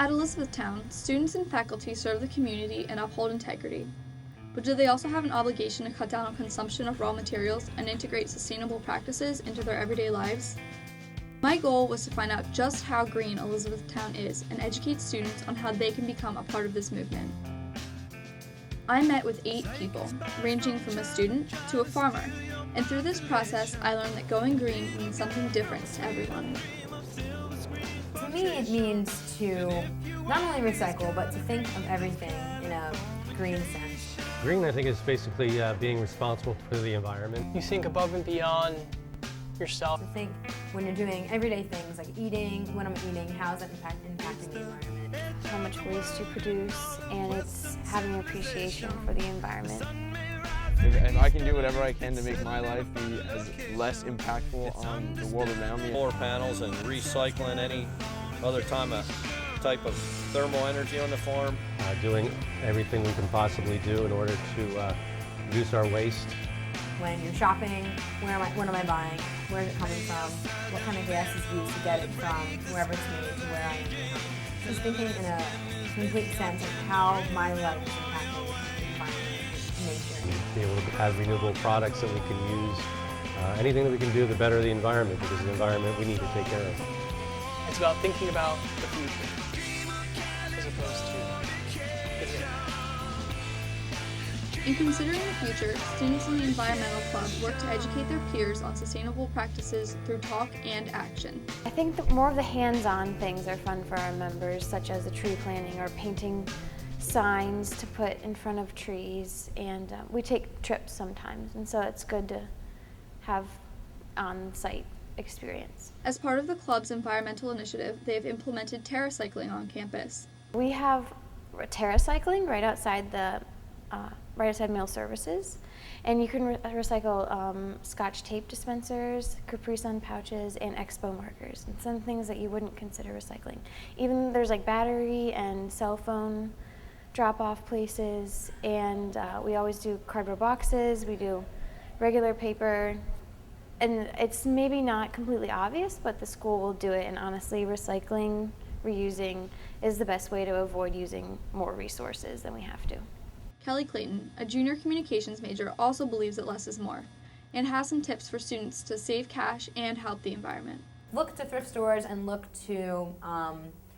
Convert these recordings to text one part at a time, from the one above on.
At Elizabethtown, students and faculty serve the community and uphold integrity. But do they also have an obligation to cut down on consumption of raw materials and integrate sustainable practices into their everyday lives? My goal was to find out just how green Elizabethtown is and educate students on how they can become a part of this movement. I met with 8 people, ranging from a student to a farmer, and through this process I learned that going green means something different to everyone. To me, it means to not only recycle, but to think of everything in a green sense. Green, I think, is basically being responsible for the environment. You think above and beyond yourself. To think when you're doing everyday things like eating, when I'm eating, how is that impacting the environment? How much waste you produce, and it's having appreciation for the environment. If I can do whatever I can to make my life be as less impactful on the world around me. Solar panels and recycling any other type of thermal energy on the farm. Doing everything we can possibly do in order to reduce our waste. When you're shopping, what am I buying? Where is it coming from? What kind of gas is used to get it from wherever it's made to where I am? Just thinking in a complete sense of how my life is impacting the environment, nature. Be able to have renewable products that we can use. Anything that we can do to better the environment, because the environment we need to take care of. It's about thinking about the future as opposed to the here. In considering the future, students in the Environmental Club work to educate their peers on sustainable practices through talk and action. I think that more of the hands-on things are fun for our members, such as the tree planting or painting signs to put in front of trees, and we take trips sometimes, and so it's good to have on-site experience. As part of the club's environmental initiative, they have implemented TerraCycling on campus. We have TerraCycling right outside Meal Services, and you can recycle Scotch tape dispensers, Capri Sun pouches, and Expo markers, and some things that you wouldn't consider recycling. Even there's like battery and cell phone drop-off places, and we always do cardboard boxes, we do regular paper, and it's maybe not completely obvious, but the school will do it, and honestly, recycling, reusing is the best way to avoid using more resources than we have to. Kelly Clayton, a junior communications major, also believes that less is more, and has some tips for students to save cash and help the environment. Look to thrift stores and look to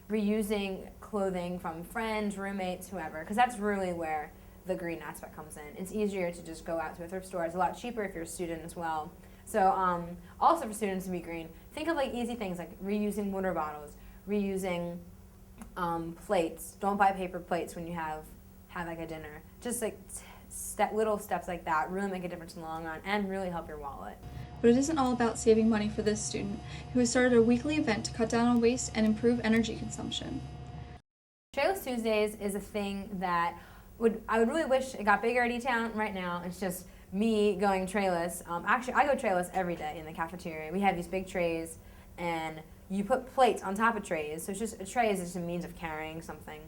reusing clothing from friends, roommates, whoever, because that's really where the green aspect comes in. It's easier to just go out to a thrift store. It's a lot cheaper if you're a student as well. So also for students to be green, think of like easy things like reusing water bottles, reusing plates. Don't buy paper plates when you have like a dinner. Just like little steps like that really make a difference in the long run and really help your wallet. But it isn't all about saving money for this student, who has started a weekly event to cut down on waste and improve energy consumption. Trailless Tuesdays is a thing that I would really wish it got bigger at E-Town. Right now it's just me going trailless. Actually, I go trailless every day in the cafeteria. We have these big trays, and you put plates on top of trays. So it's just a tray is just a means of carrying something.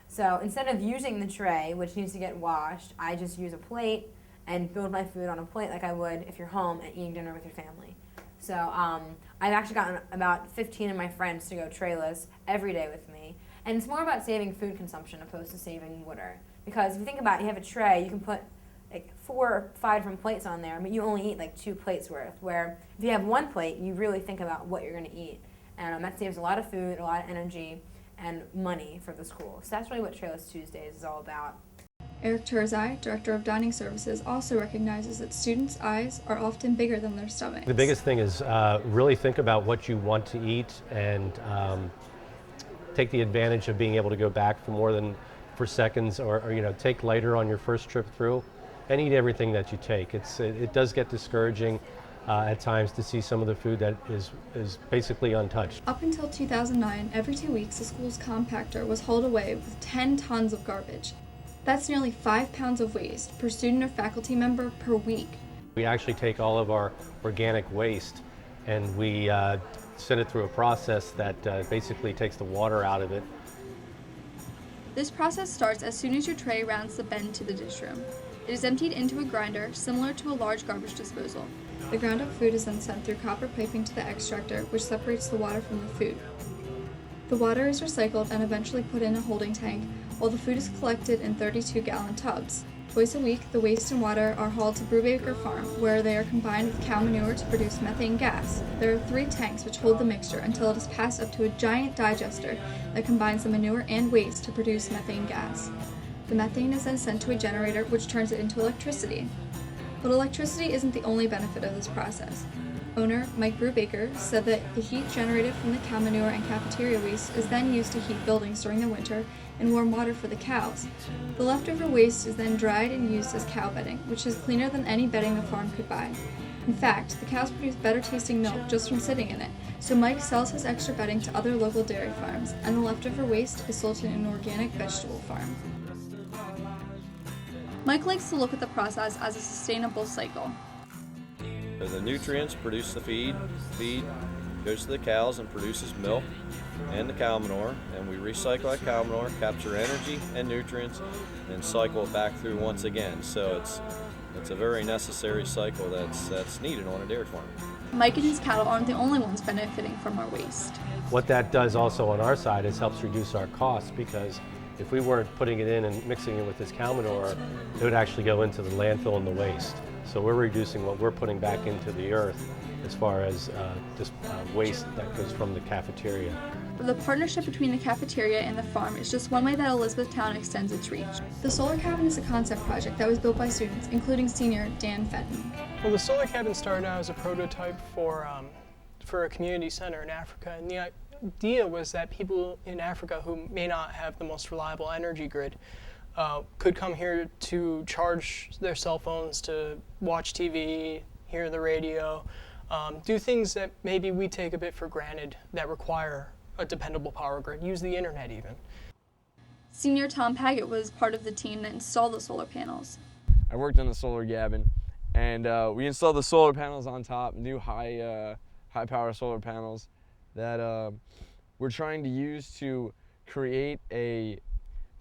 So instead of using the tray, which needs to get washed, I just use a plate and build my food on a plate like I would if you're home and eating dinner with your family. So I've actually gotten about 15 of my friends to go trayless every day with me. And it's more about saving food consumption opposed to saving water. Because if you think about it, you have a tray, you can put like 4 or 5 different plates on there, but you only eat like 2 plates worth. Where if you have 1 plate, you really think about what you're going to eat. And that saves a lot of food, a lot of energy, and money for the school. So that's really what Trailless Tuesdays is all about. Eric Turzai, Director of Dining Services, also recognizes that students' eyes are often bigger than their stomachs. The biggest thing is really think about what you want to eat and take the advantage of being able to go back for more than 4 seconds, or take lighter on your first trip through, and eat everything that you take. It does get discouraging at times to see some of the food that is basically untouched. Up until 2009, every 2 weeks the school's compactor was hauled away with 10 tons of garbage. That's nearly 5 pounds of waste per student or faculty member per week. We actually take all of our organic waste and we send it through a process that basically takes the water out of it. This process starts as soon as your tray rounds the bend to the dish room. It is emptied into a grinder similar to a large garbage disposal. The ground up food is then sent through copper piping to the extractor, which separates the water from the food. The water is recycled and eventually put in a holding tank, while the food is collected in 32-gallon tubs. Twice a week, the waste and water are hauled to Brubaker Farm, where they are combined with cow manure to produce methane gas. There are 3 tanks which hold the mixture until it is passed up to a giant digester that combines the manure and waste to produce methane gas. The methane is then sent to a generator which turns it into electricity. But electricity isn't the only benefit of this process. Owner Mike Brubaker said that the heat generated from the cow manure and cafeteria waste is then used to heat buildings during the winter and warm water for the cows. The leftover waste is then dried and used as cow bedding, which is cleaner than any bedding the farm could buy. In fact, the cows produce better tasting milk just from sitting in it, so Mike sells his extra bedding to other local dairy farms, and the leftover waste is sold to an organic vegetable farm. Mike likes to look at the process as a sustainable cycle. The nutrients produce the feed goes to the cows and produces milk and the cow manure, and we recycle that cow manure, capture energy and nutrients, and cycle it back through once again. So it's a very necessary cycle that's needed on a dairy farm. Mike and his cattle aren't the only ones benefiting from our waste. What that does also on our side is helps reduce our costs, because if we weren't putting it in and mixing it with this cow manure, it would actually go into the landfill and the waste. So we're reducing what we're putting back into the earth as far as waste that goes from the cafeteria. The partnership between the cafeteria and the farm is just one way that Elizabethtown extends its reach. The solar cabin is a concept project that was built by students, including senior Dan Fenton. Well, the solar cabin started out as a prototype for a community center in Africa, and the idea was that people in Africa who may not have the most reliable energy grid could come here to charge their cell phones, to watch TV, hear the radio, do things that maybe we take a bit for granted that require a dependable power grid, use the internet even. Senior Tom Paget was part of the team that installed the solar panels. I worked on the solar cabin, and we installed the solar panels on top, new high power solar panels that we're trying to use to create a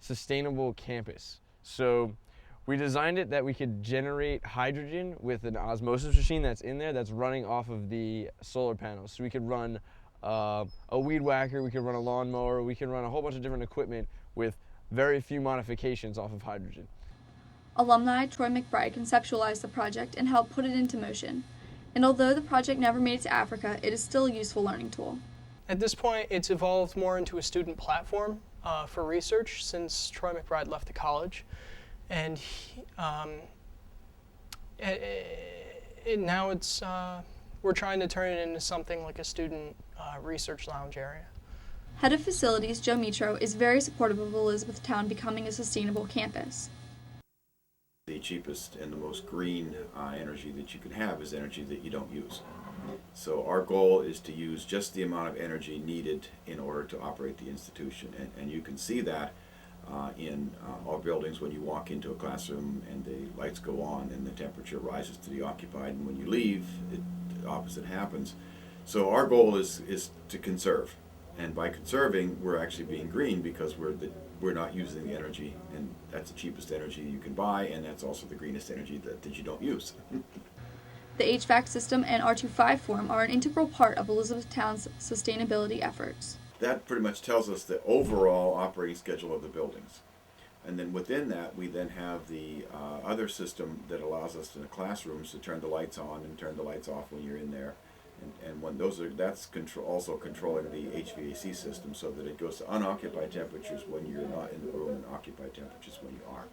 sustainable campus. So we designed it that we could generate hydrogen with an osmosis machine that's in there that's running off of the solar panels. So we could run a weed whacker, we could run a lawnmower, we can run a whole bunch of different equipment with very few modifications off of hydrogen. Alumni Troy McBride conceptualized the project and helped put it into motion. And although the project never made it to Africa, it is still a useful learning tool. At this point, it's evolved more into a student platform for research since Troy McBride left the college. And now we're trying to turn it into something like a student research lounge area. Head of Facilities Joe Mitro is very supportive of Elizabethtown becoming a sustainable campus. The cheapest and the most green energy that you can have is energy that you don't use. So our goal is to use just the amount of energy needed in order to operate the institution, and you can see that in our buildings when you walk into a classroom and the lights go on and the temperature rises to the occupied, and when you leave, the opposite happens. So our goal is to conserve, and by conserving, we're actually being green because we're not using the energy, and that's the cheapest energy you can buy, and that's also the greenest energy that you don't use. The HVAC system and R25 form are an integral part of Elizabethtown's sustainability efforts. That pretty much tells us the overall operating schedule of the buildings. And then within that, we then have the other system that allows us in the classrooms to turn the lights on and turn the lights off when you're in there. And when that's also controlling the HVAC system so that it goes to unoccupied temperatures when you're not in the room and occupied temperatures when you are.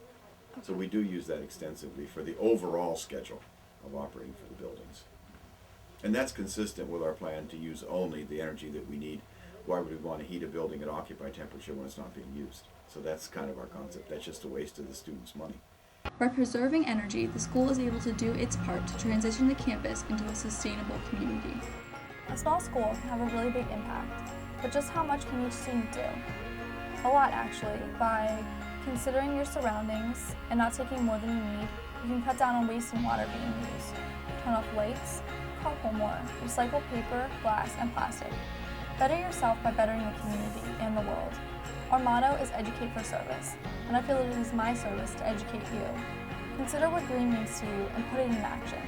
So we do use that extensively for the overall schedule of operating for the buildings. And that's consistent with our plan to use only the energy that we need. Why would we want to heat a building at occupied temperature when it's not being used? So that's kind of our concept. That's just a waste of the students' money. By preserving energy, the school is able to do its part to transition the campus into a sustainable community. A small school can have a really big impact, but just how much can each student do? A lot, actually. By considering your surroundings and not taking more than you need, you can cut down on waste and water being used. Turn off lights, carpool more, recycle paper, glass, and plastic. Better yourself by bettering the community and the world. Our motto is educate for service, and I feel it is my service to educate you. Consider what green means to you and put it in action.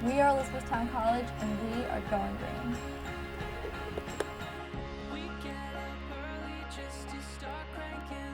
We are Elizabethtown College, and we are going green. start cranking